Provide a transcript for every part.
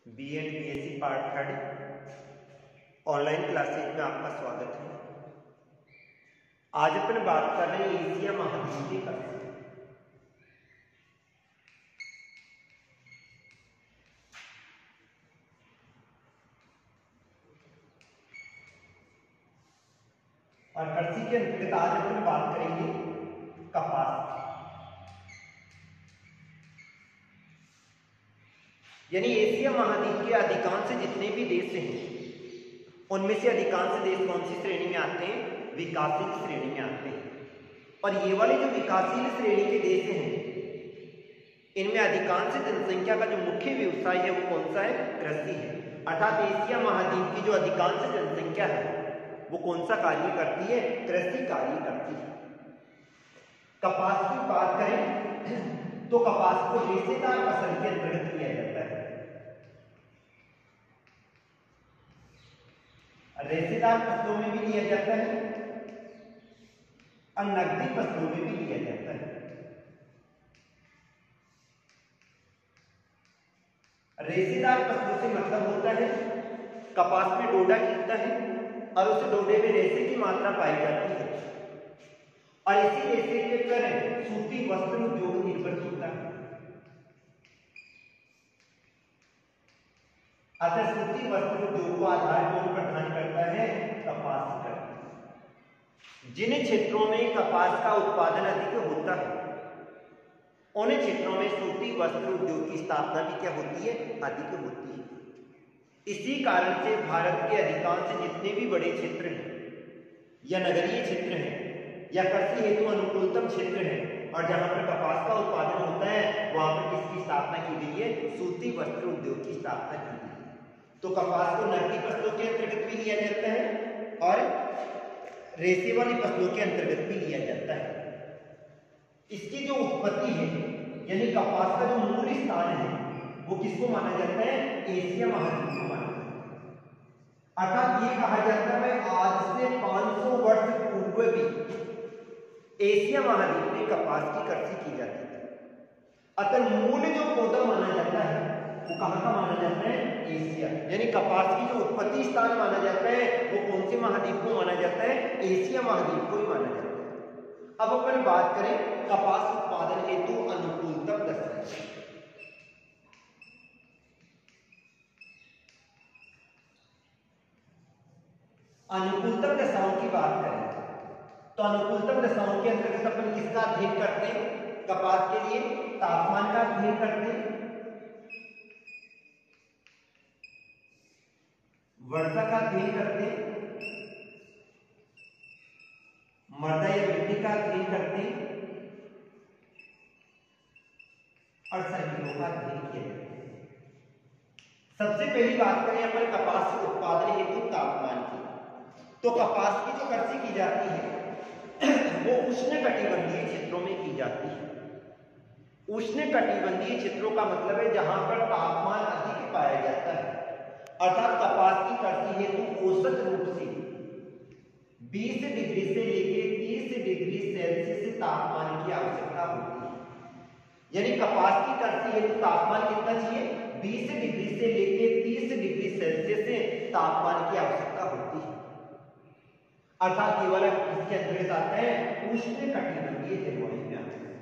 BEd BSc part third online classes में आपका स्वागत है। आज अपन बात कर रहे हैं एशिया महाद्वीप की कर्ज। और कृषि के अंतर्गत आज अपन बात करेंगे कपास, यानी एशिया महाद्वीप के अधिकांश जितने भी देश हैं उनमें से अधिकांश देश कौन सी श्रेणी में आते हैं? विकासशील श्रेणी में आते हैं। और ये वाले जो विकासशील श्रेणी के देश हैं इनमें अधिकांश जनसंख्या का जो मुख्य व्यवसाय है वो कौन सा है? कृषि है। अर्थात एशिया महाद्वीप की जो अधिकांश जनसंख्या है वो कौन सा कार्य करती है? कृषि कार्य करती है। कपास की बात करें तो कपास को रेशेदार फसल के अंतर्गत लिया जाता है। रेशेदार फसलों में भी लिया जाता है और नकदी फसलों में भी लिया जाता है। रेशेदार फसलों से मतलब होता है कपास में डोडा खिलता है और उस डोडे में रेशे की मात्रा पाई जाती है और इसी रेशे के पर सूती वस्त्र उद्योग निर्भर होता है। अतः सूती वस्त्र उद्योग को आधार कौन प्रदान करता है? कपास करता है। जिन क्षेत्रों में कपास का उत्पादन अधिक होता है उन क्षेत्रों में सूती वस्त्र उद्योग की स्थापना भी क्या होती है? अधिक होती है। इसी कारण से भारत के अधिकांश जितने भी बड़े क्षेत्र हैं या नगरीय क्षेत्र हैं या कृषि हेतु अनुकूलतम क्षेत्र है और जहां पर कपास का उत्पादन होता है वहां पर किसकी स्थापना की गई है? सूती वस्त्र उद्योग की स्थापना की गई है। तो कपास को नकदी फसलों के अंतर्गत भी लिया जाता है और रेशे वाली फसलों के अंतर्गत भी लिया जाता है। इसकी जो उत्पत्ति है यानी कपास का जो मूल स्थान है वो किसको माना जाता है? एशिया महाद्वीप को माना जाता है। अर्थात ये कहा जाता है आज से 500 वर्ष पूर्व भी एशिया महाद्वीप में कपास की कृषि की जाती थी। अतः मूल जो पौधा माना जाता है वो कहां का माना जाता है? एशिया। यानी कपास की जो उत्पत्ति स्थान माना जाता है वो कौन से महाद्वीप को माना जाता है? एशिया महाद्वीप को ही माना जाता है। अब अपन बात करें कपास उत्पादन हेतु अनुकूलतम दशा। अनुकूलतम दशाओं की बात करें तो अनुकूलतम दशाओं के अंतर्गत अपन किसका अध्ययन करते हैं? कपास के लिए तापमान का अध्ययन करते हैं, वर्षा का अध्ययन करते हैं, मृदा या मिट्टी का अध्ययन करते हैं और संयुगों का अध्ययन किया जाता है। सबसे पहली बात करें अपन कपास के उत्पादन हेतु तापमान की, तो कपास की जो कृषि की जाती है वो उष्णकटिबंधीय क्षेत्रों में की जाती है। उष्णकटिबंधीय क्षेत्रों का मतलब है जहां पर तापमान अधिक पाया जाता है। अर्थात कपास की कृषि हेतु औसत रूप से 20 डिग्री से लेकर 30 डिग्री सेल्सियस तापमान की आवश्यकता होती है। यानी कपास की कृषि हेतु तापमान कितना चाहिए? 20 डिग्री से लेकर 30 डिग्री सेल्सियस तापमान की आवश्यकता होती है। अर्थात ये वाला इसके अंतर्गत आता है उष्णकटिबंधीय जलवायु में आता है।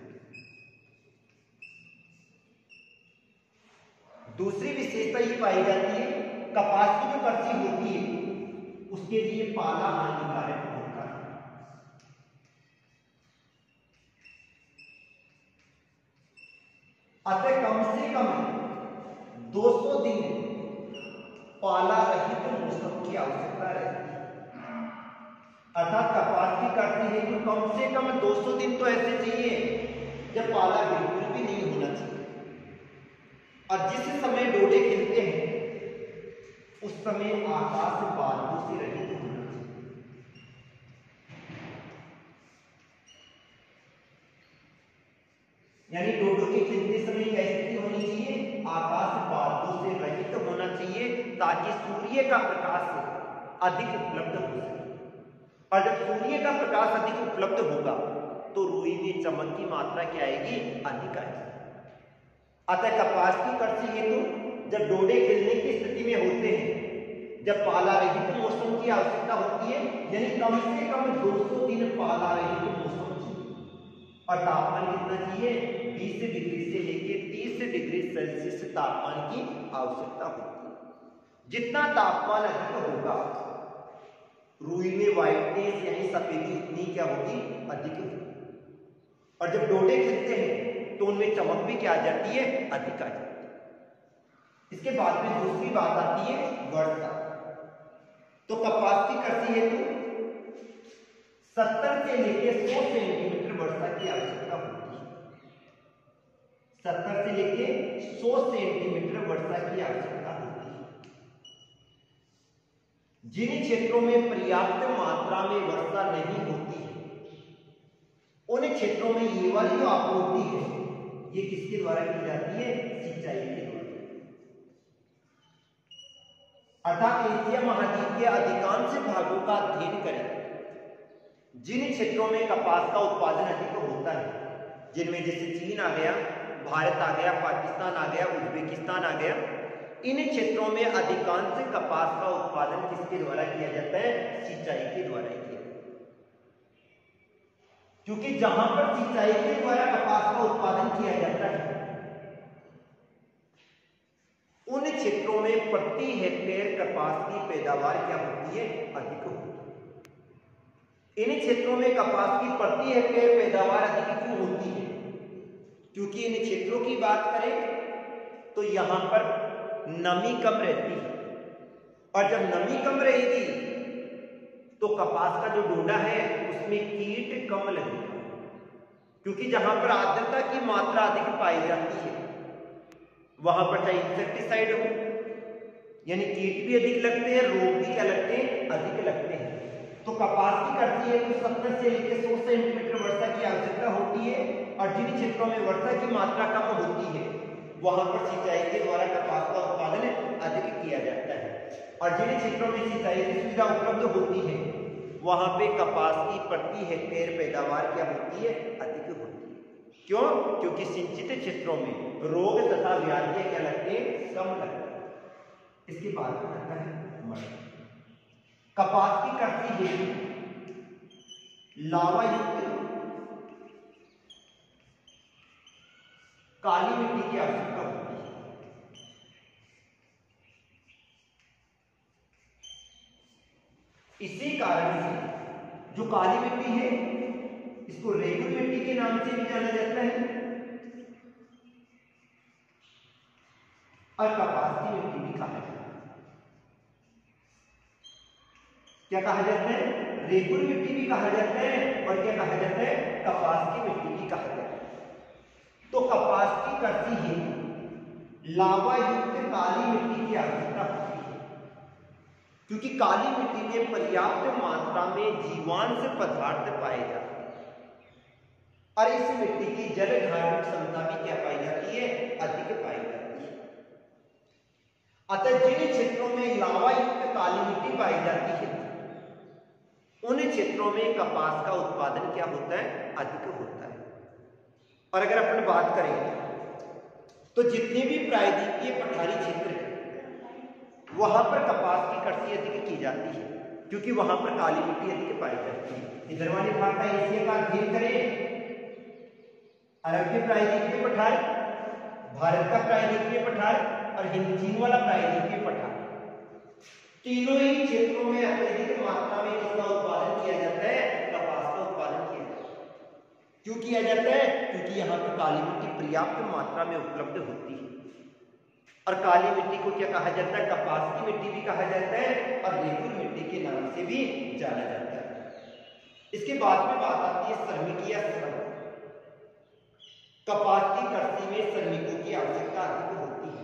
दूसरी विशेषता ये पाई जाती है कपास की जो कृषि होती है उसके लिए पाला हानिकारक होता है। अतः कम से कम 200 दिन पाला रहित मौसम की आवश्यकता रहती है। अर्थात कपास की कृषि हेतु कम से कम 200 दिन तो ऐसे चाहिए जब पाला बिल्कुल भी नहीं होना चाहिए और जिस समय डोडे खिलते हैं उस समय आकाश बादलों से रहित होना चाहिए। यानी डोडो के खिलते समय क्या स्थिति होनी चाहिए? आकाश बादलों से रहित होना चाहिए ताकि सूर्य का प्रकाश अधिक उपलब्ध हो सके। और जब सूर्य का प्रकाश अधिक उपलब्ध होगा तो रुई में चमक की मात्रा क्या आएगी? अधिक आएगी। अतः कपास की कृषि हेतु जब डोडे खिलने की स्थिति में होते हैं, जब पाला रहित मौसम की आवश्यकता होती है, यानी कम से कम 200 दिन पाला रहित मौसम चाहिए। और तापमान कितना चाहिए? 20 डिग्री से लेकर 30 डिग्री सेल्सियस तापमान की आवश्यकता होती है। जितना तापमान अधिक होगा, रुई में व्हाइटनेस यानी सफेदी उतनी क्या होगी? अधिक होगी। और जब डोडे खिलते हैं तो उनमें चमक भी क्या आ जाती है? अधिक आ जाती है। इसके बाद में दूसरी बात आती है वर्षा। तो कपास की कृषि हेतु 70 से लेकर 100 सेंटीमीटर वर्षा की आवश्यकता होती है। 70 से लेकर 100 सेंटीमीटर वर्षा की आवश्यकता होती है। जिन क्षेत्रों में पर्याप्त मात्रा में वर्षा नहीं होती है, उन क्षेत्रों में ये वाली जो आपूर्ति है, ये किसके द्वारा की जाती है? सिंचाई के द्वारा। अर्थात एशिया महाद्वीप के अधिकांश भागों का अध्ययन करें, जिन क्षेत्रों में कपास का उत्पादन अधिक होता है, जिनमें जैसे चीन आ गया, भारत आ गया, पाकिस्तान आ गया, उज्बेकिस्तान आ गया, इन क्षेत्रों में अधिकांश कपास का उत्पादन किसके द्वारा किया जाता है? सिंचाई के द्वारा किया जाता है। क्योंकि जहां पर सिंचाई के द्वारा कपास का उत्पादन किया जाता है, उन क्षेत्रों में प्रति हेक्टेयर कपास की पैदावार क्या होती है? अधिक होती है। इन क्षेत्रों में कपास की प्रति हेक्टेयर पैदावार अधिक क्यों होती है? क्योंकि इन क्षेत्रों की बात करें तो यहां पर नमी कम रहती है, और जब नमी कम रहेगी तो कपास का जो डोडा है उसमें कीट कम लगेगा। क्योंकि जहां पर आर्द्रता की मात्रा अधिक पाई जाती है, वहां पर चाहे इंसेक्टिसाइड हो, यानी कीट भी अधिक लगते हैं, रोग भी क्या लगते हैं? अधिक लगते हैं। तो कपास की कृषि है तो 70 से लेकर 100 सेंटीमीटर वर्षा की आवश्यकता होती है। और जिन क्षेत्रों में वर्षा की मात्रा कम होती है, वहां पर सिंचाई के द्वारा कपास का उत्पादन अधिक किया जाता है। और जिन क्षेत्रों में सिंचाई की सुविधा उपलब्ध होती है, वहां पे कपास की प्रति हेक्टेयर पैदावार क्या होती है? अधिक होती है। क्यों? क्योंकि सिंचित क्षेत्रों में रोग तथा व्याधियां क्या लगते हैं? कम लगते हैं। इसके बाद में आता है मटर। कपास की कृषि हेतु लावा युक्त काली मिट्टी की आवश्यकता होती है। इसी कारण से जो काली मिट्टी है, इसको रेगुर मिट्टी के नाम से भी जाना जाता है, और कपास की मिट्टी भी कहा जाता है। क्या कहा जाता है? रेगुर मिट्टी भी कहा जाता है, और क्या कहा जाता है? कपास की मिट्टी भी कहा जाता है। तो कपास की कृषि हेतु लावा युक्त काली मिट्टी की आवश्यकता होती है, क्योंकि काली मिट्टी में पर्याप्त मात्रा में जीवांश पदार्थ पाए जाते हैं, और इस मिट्टी की जल धारण क्षमता भी क्या पाई जाती है? अधिक पाई जाती है। अतः जिन क्षेत्रों में लावा युक्त काली मिट्टी पाई जाती है, उन क्षेत्रों में कपास का उत्पादन क्या होता है? अधिक होता है। और अगर अपन बात करें तो जितने भी प्रायद्वीपीय पठारी क्षेत्र है, वहां पर कपास की कृषि अधिक की जाती है, क्योंकि वहां पर काली मिट्टी अधिक पाई जाती है। इधर वाले भाग का एशिया का अध्ययन करें, अरब के प्रायद्वीपीय पठार, भारत का प्रायद्वीपीय पठार और हिंद चीन वाला प्रायद्वीपीय पठार, तीनों ही क्षेत्रों में अत्यधिक मात्रा में किसका उत्पादन किया जाता है? कपास का उत्पादन किया जाता है। क्यों किया जाता है? क्योंकि यहाँ पर काली मिट्टी पर्याप्त मात्रा में उपलब्ध होती है। और काली मिट्टी को क्या कहा जाता है? कपास की मिट्टी भी कहा जाता है, और रेगुर मिट्टी के नाम से भी जाना जाता है। इसके बाद में बात आती है श्रमिक या श्रम। कपास की कृषि में श्रमिकों की आवश्यकता अधिक होती है।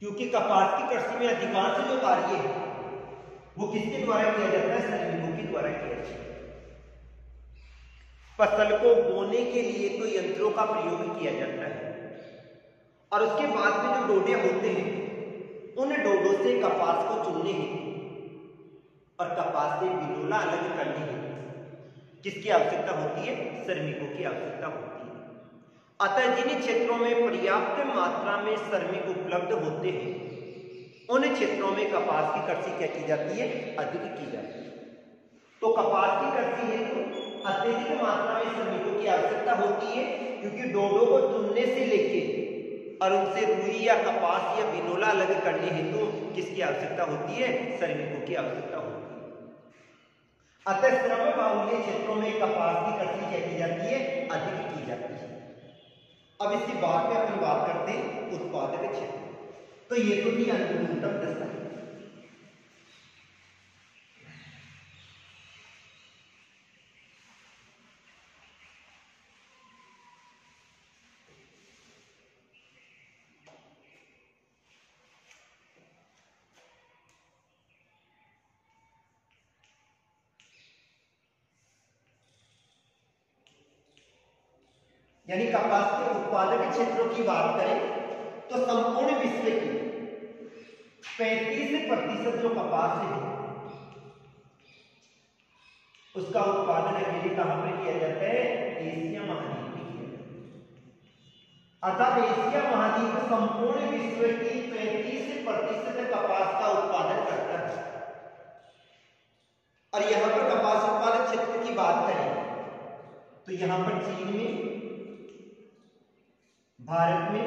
क्योंकि कपास की कृषि में अधिकांश जो कार्य है वो किसके द्वारा किया जाता है? श्रमिकों के द्वारा किया जाता है। फसल को बोने के लिए तो यंत्रों का प्रयोग किया जाता है, और उसके बाद में जो डोडे होते हैं, उन डोडों से कपास को चुनने हैं और कपास से बिनोला अलग करने हैं किसकी आवश्यकता होती है? श्रमिकों की आवश्यकता होती है। अतः जिन क्षेत्रों में पर्याप्त मात्रा में श्रमिक उपलब्ध होते हैं उन क्षेत्रों में कपास की कृषि क्या की जाती है? अधिक की जाती है। तो कपास की कृषि हेतु अत्यधिक मात्रा में श्रमिकों की आवश्यकता होती है, क्योंकि डोडो को चुनने से लेके और उनसे रुई या कपास या बिनोला अलग करने हेतु किसकी आवश्यकता होती है? श्रमिकों की आवश्यकता होती है। अतः श्रम बाहुल्य क्षेत्रों में कपास की कृषि क्या की जाती है? अधिक की जाती है। अब इसके बाद में अपन बात करते हैं उत्पादक क्षेत्र। तो ये तो थी अनुकूलतम दशा। यानी कपास के उत्पादक क्षेत्रों की बात करें तो संपूर्ण विश्व की 35% जो कपास है उसका उत्पादन अकेले कहां पर किया जाता है? एशिया महाद्वीप में किया जाता है। अर्थात एशिया महाद्वीप संपूर्ण विश्व की 35% कपास का उत्पादन करता है। और यहां पर कपास उत्पादक क्षेत्र की बात करें तो यहां पर चीन में, भारत में,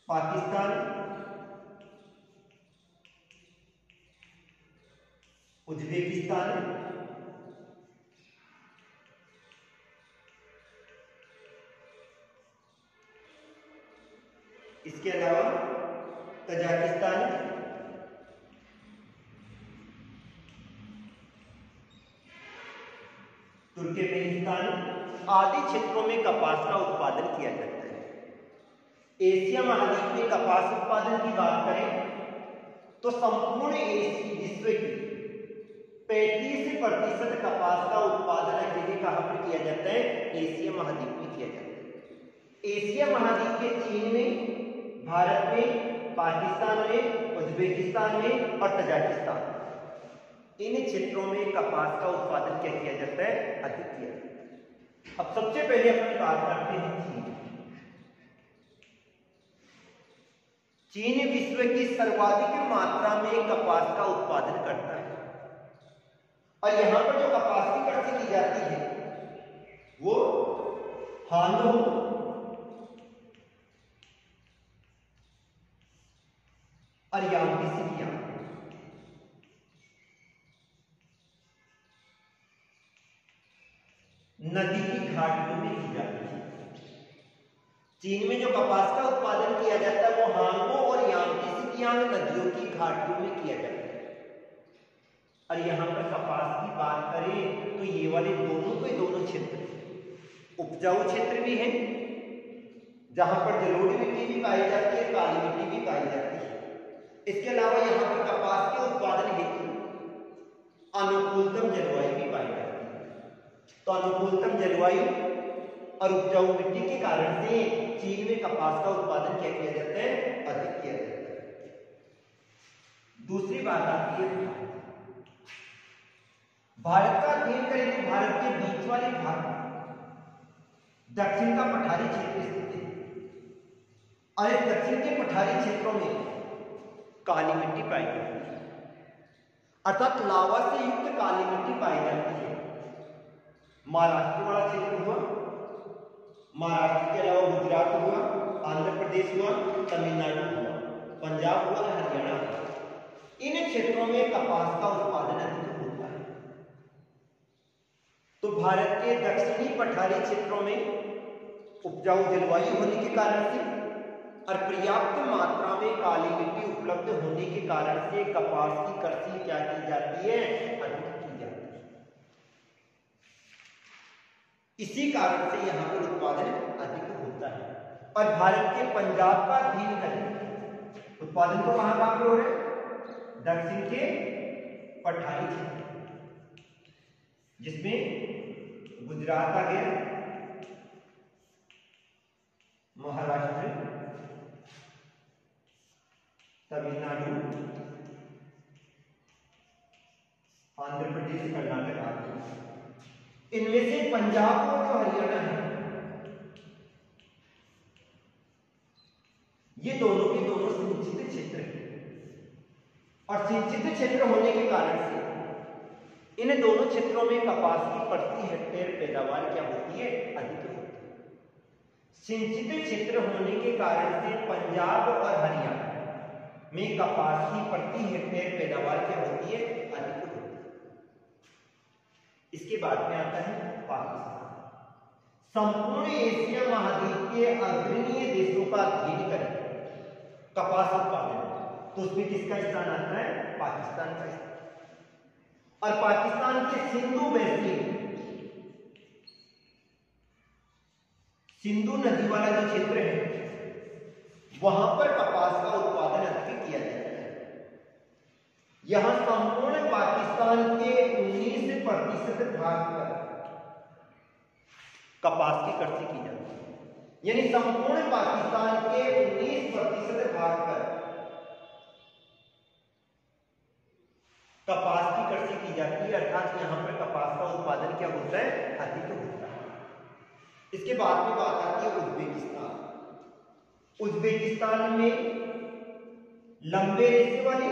पाकिस्तान, उज्बेकिस्तान, इसके अलावा कजाकिस्तान, तुर्कमेनिस्तान आदि क्षेत्रों में कपास का उत्पादन किया जाता है। एशिया महाद्वीप में कपास उत्पादन की बात करें तो संपूर्ण विश्व की 35% कपास का उत्पादन अकेले कहां पर किया जाता है? एशिया महाद्वीप में किया जाता है। एशिया महाद्वीप के चीन में, भारत में, पाकिस्तान में, उज्बेकिस्तान में और तजाकिस्तान, इन क्षेत्रों में कपास का उत्पादन क्या किया जाता है? अधिक किया जाता है। अब सबसे पहले अपन बात करते हैं चीन। चीन विश्व की सर्वाधिक मात्रा में कपास का उत्पादन करता है और यहां पर जो कपास की कृषि की जाती है वो हानो, और यामगी सिकियां, नदी की घाटियों में की जाती है। चीन में जो कपास का उत्पादन किया जाता है वो हांगो और यामगी सिकियांग नदियों की घाटियों में किया जाता है। और यहां पर कपास की बात करें तो ये वाले दोनों के दोनों क्षेत्र उपजाऊ क्षेत्र भी हैं, जहां पर जलोढ़ मिट्टी भी पाई जाती है, काली मिट्टी भी पाई जाती है। इसके अलावा यहां पर कपास के उत्पादन हेतु अनुकूलतम जलवायु भी पाई जाती है। तो अनुकूलतम जलवायु और उपजाऊ मिट्टी के कारण से चीन में कपास का उत्पादन क्या किया जाता है? अधिक किया जाता है। दूसरी बात आती है भारत का अध्ययन करें तो भारत के बीच वाले भाग में दक्षिण का पठारी क्षेत्र स्थित है और इस दक्षिण के पठारी क्षेत्रों में काली मिट्टी पाई जाती है, अर्थात लावा से युक्त काली मिट्टी पाई जाती है। महाराष्ट्र वाला क्षेत्र हुआ, महाराष्ट्र के अलावा गुजरात हुआ, आंध्र प्रदेश हुआ, तमिलनाडु हुआ, पंजाब हुआ, हरियाणा हुआ, इन क्षेत्रों में कपास का उत्पादन अधिक होता है। तो भारत के दक्षिणी पठारी क्षेत्रों में उपजाऊ जलवायु होने के कारण से और पर्याप्त मात्रा में काली मिट्टी उपलब्ध होने के कारण से कपास की कृषि क्या की जाती है? अधिक की जाती है। इसी कारण से यहां पर उत्पादन अधिक होता है। और भारत के पंजाब का अध्ययन करें, उत्पादन तो कहां पर हो रहा है? दक्षिण के पठारी क्षेत्र, जिसमें गुजरात आ गया, महाराष्ट्र, तमिलनाडु, आंध्र प्रदेश, कर्नाटक आदि। इनमें से पंजाब और जो हरियाणा है ये दोनों के दोनों सिंचित क्षेत्र हैं और सिंचित क्षेत्र होने के कारण से इन दोनों क्षेत्रों में कपास की प्रति हेक्टेयर पैदावार क्या होती है, अधिक होती है। सिंचित क्षेत्र होने के कारण से पंजाब और हरियाणा में कपास की प्रति हेक्टेयर पैदावार क्या होती है, अधिक होती है। इसके बाद में आता है पाकिस्तान। संपूर्ण एशिया महाद्वीप के अग्रणीय देशों का अध्ययन करें कपास उत्पादन, तो उसमें किसका स्थान आता है, पाकिस्तान का स्थान। और पाकिस्तान के सिंधु नदी वाला जो क्षेत्र है वहां पर कपास का उत्पादन अधिक किया जाता है। यहां संपूर्ण पाकिस्तान के 19% भाग पर कपास की कृषि की जाती है, यानी संपूर्ण पाकिस्तान के 19% भाग पर कपास की कृषि की जाती है, अर्थात यहां पर कपास का उत्पादन क्या होता है, अधिक होता है। इसके बाद में बात आती है उज्बेकिस्तान। उज्बेकिस्तान में लंबे रेशे वाले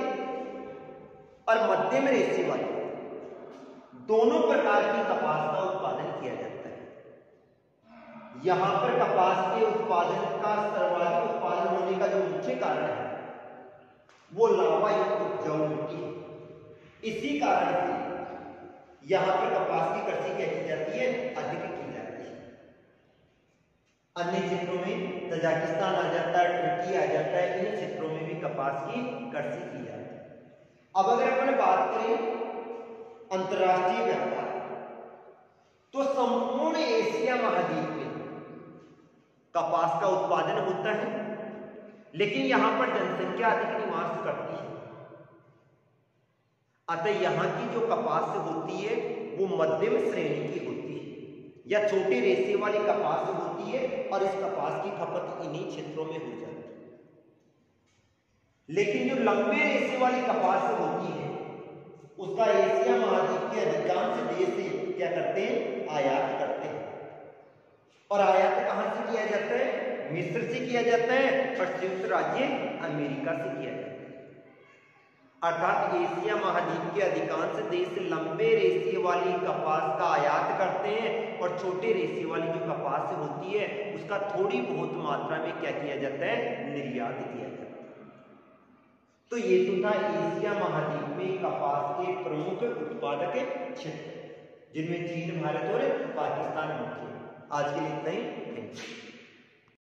और मध्यम रेशे वाले दोनों प्रकार की कपास का उत्पादन किया जाता है। यहां पर कपास के उत्पादन का सर्वाधिक उत्पादन होने का जो मुख्य कारण है वो लावा युक्त उपजाऊ मिट्टी है। इसी कारण से यहां पर कपास की कृषि क्या की जाती है, अधिक की जाती है। अन्य क्षेत्रों में तजाकिस्तान आ जाता है, तुर्की आ जाता है, इन क्षेत्रों में भी कपास की कृषि की जाती है। अब अगर अपन बात करें अंतरराष्ट्रीय व्यापार, तो संपूर्ण एशिया महाद्वीप में कपास का उत्पादन होता है, लेकिन यहां पर जनसंख्या अधिक निवास करती है, अतः यहां की जो कपास होती है वो मध्यम श्रेणी की होती है या छोटे रेशे वाली कपास होती है और इस कपास की खपत इन्हीं क्षेत्रों में हो जाती है। लेकिन जो लंबे रेशे वाली कपास होती है उसका एशिया महाद्वीप के अधिकांश देश क्या करते हैं, आयात करते हैं। और आयात कहां से किया जाता है, मिस्र से किया जाता है और संयुक्त राज्य अमेरिका से किया जाता है। अर्थात एशिया महाद्वीप के अधिकांश देश लंबे रेशे वाली कपास का आयात करते हैं और छोटे रेशे वाली जो कपास होती है उसका थोड़ी बहुत मात्रा में क्या किया जाता है, निर्यात किया जाता है। तो ये तो था एशिया महाद्वीप में कपास के प्रमुख उत्पादक क्षेत्र, जिनमें चीन, भारत और पाकिस्तान मुख्य। आज के लिए इतना ही।